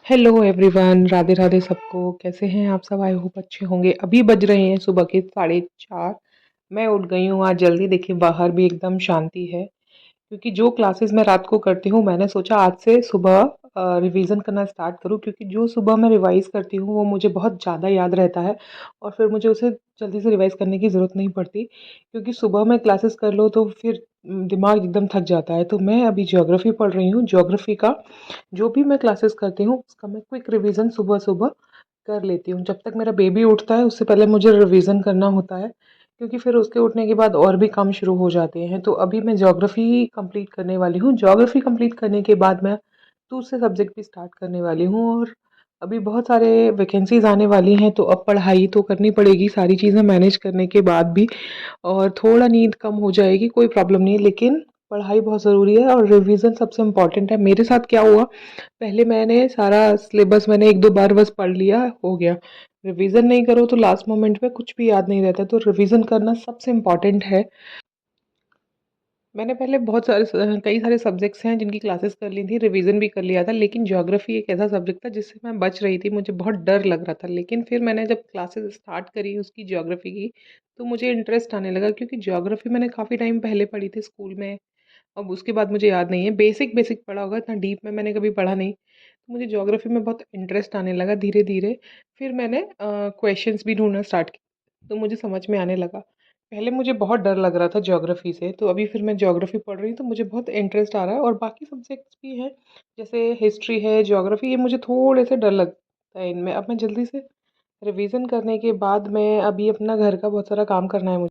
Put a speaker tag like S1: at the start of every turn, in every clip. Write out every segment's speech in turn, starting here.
S1: Hello everyone, Radhe Radhe सबको। कैसे हैं आप सब? आई होप अच्छे होंगे। अभी बज रहे हैं सुबह के 4:30। मैं उठ गई हूँ आज जल्दी। देखिए बाहर भी एकदम शांति है, क्योंकि जो क्लासेस मैं रात को करती हूँ मैंने सोचा आज से सुबह रिवीजन करना स्टार्ट करूँ, क्योंकि जो सुबह मैं रिवाइज करती हूँ वो मुझे बहुत ज़्यादा याद रहता है और फिर मुझे उसे जल्दी से रिवाइज करने की ज़रूरत नहीं पड़ती। क्योंकि सुबह में क्लासेस कर लो तो फिर दिमाग एकदम थक जाता है। तो मैं अभी ज्योग्राफी पढ़ रही हूँ। ज्योग्राफी का जो भी मैं क्लासेस करती हूँ उसका मैं क्विक रिवीजन सुबह सुबह कर लेती हूँ। जब तक मेरा बेबी उठता है उससे पहले मुझे रिवीजन करना होता है, क्योंकि फिर उसके उठने के बाद और भी काम शुरू हो जाते हैं। तो अभी मैं ज्योग्राफी कंप्लीट करने वाली हूँ। ज्योग्राफी कंप्लीट करने के बाद मैं दूसरे सब्जेक्ट भी स्टार्ट करने वाली हूँ। और अभी बहुत सारे वैकेंसीज आने वाली हैं, तो अब पढ़ाई तो करनी पड़ेगी सारी चीज़ें मैनेज करने के बाद भी। और थोड़ा नींद कम हो जाएगी, कोई प्रॉब्लम नहीं है, लेकिन पढ़ाई बहुत ज़रूरी है और रिवीजन सबसे इम्पोर्टेंट है। मेरे साथ क्या हुआ, पहले मैंने सारा सिलेबस मैंने एक दो बार बस पढ़ लिया, हो गया। रिवीजन नहीं करो तो लास्ट मोमेंट पे कुछ भी याद नहीं रहता। तो रिवीजन करना सबसे इम्पोर्टेंट है। मैंने पहले बहुत सारे कई सारे सब्जेक्ट्स हैं जिनकी क्लासेस कर ली थी, रिवीजन भी कर लिया था, लेकिन ज्योग्राफी एक ऐसा सब्जेक्ट था जिससे मैं बच रही थी। मुझे बहुत डर लग रहा था, लेकिन फिर मैंने जब क्लासेस स्टार्ट करी उसकी ज्योग्राफी की तो मुझे इंटरेस्ट आने लगा, क्योंकि ज्योग्राफी मैंने काफ़ी टाइम पहले पढ़ी थी स्कूल में। अब उसके बाद मुझे याद नहीं है, बेसिक बेसिक पढ़ा होगा, इतना डीप में मैंने कभी पढ़ा नहीं। तो मुझे ज्योग्राफी में बहुत इंटरेस्ट आने लगा धीरे धीरे। फिर मैंने क्वेश्चंस भी ढूंढना स्टार्ट किया तो मुझे समझ में आने लगा। पहले मुझे बहुत डर लग रहा था ज्योग्राफी से, तो अभी फिर मैं ज्योग्राफी पढ़ रही हूँ तो मुझे बहुत इंटरेस्ट आ रहा है। और बाकी सब्जेक्ट्स भी हैं, जैसे हिस्ट्री है, ज्योग्राफी, ये मुझे थोड़े से डर लगता है इनमें। अब मैं जल्दी से रिवीजन करने के बाद मैं अभी अपना घर का बहुत सारा काम करना है मुझे।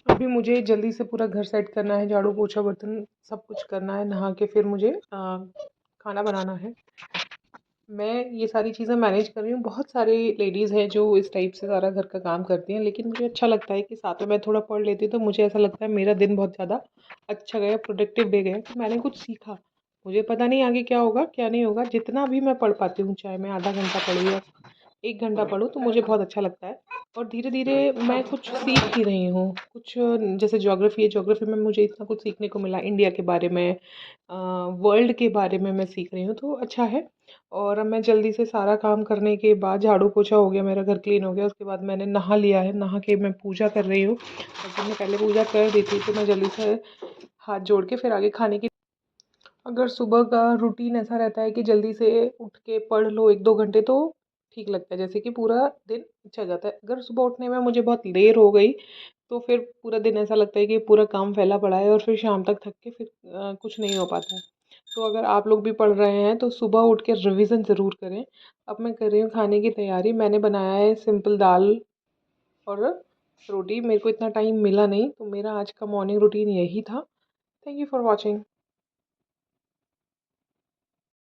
S1: अभी मुझे जल्दी से पूरा घर सेट करना है, झाड़ू पोछा बर्तन सब कुछ करना है, नहा के फिर मुझे खाना बनाना है। मैं ये सारी चीज़ें मैनेज कर रही हूँ। बहुत सारी लेडीज़ हैं जो इस टाइप से सारा घर का काम करती हैं, लेकिन मुझे अच्छा लगता है कि साथ में मैं थोड़ा पढ़ लेती हूँ, तो मुझे ऐसा लगता है मेरा दिन बहुत ज़्यादा अच्छा गया, प्रोडक्टिव डे गया, कि मैंने कुछ सीखा। मुझे पता नहीं आगे क्या होगा क्या नहीं होगा, जितना भी मैं पढ़ पाती हूँ, चाहे मैं आधा घंटा पढ़ूँ या 1 घंटा पढूँ, तो मुझे बहुत अच्छा लगता है। और धीरे-धीरे मैं कुछ सीख ही रही हूँ। कुछ जैसे ज्योग्राफ़ी है, ज्योग्राफ़ी में मुझे इतना कुछ सीखने को मिला, इंडिया के बारे में, वर्ल्ड के बारे में मैं सीख रही हूँ, तो अच्छा है। और अब मैं जल्दी से सारा काम करने के बाद, झाड़ू पोछा हो गया, मेरा घर क्लीन हो गया, उसके बाद मैंने नहा लिया है, नहा के मैं पूजा कर रही हूँ। अगर मैं पहले पूजा कर दी थी, तो मैं जल्दी से हाथ जोड़ के फिर आगे खाने की। अगर सुबह का रूटीन ऐसा रहता है कि जल्दी से उठ के पढ़ लो 1-2 घंटे, तो ठीक लगता है, जैसे कि पूरा दिन अच्छा जाता है। अगर सुबह उठने में मुझे बहुत देर हो गई तो फिर पूरा दिन ऐसा लगता है कि पूरा काम फैला पड़ा है और फिर शाम तक थक के फिर कुछ नहीं हो पाता है। तो अगर आप लोग भी पढ़ रहे हैं तो सुबह उठ के रिवीजन ज़रूर करें। अब मैं कर रही हूँ खाने की तैयारी। मैंने बनाया है सिंपल दाल और रोटी। मेरे को इतना टाइम मिला नहीं, तो मेरा आज का मॉर्निंग रूटीन यही था। Thank you for watching.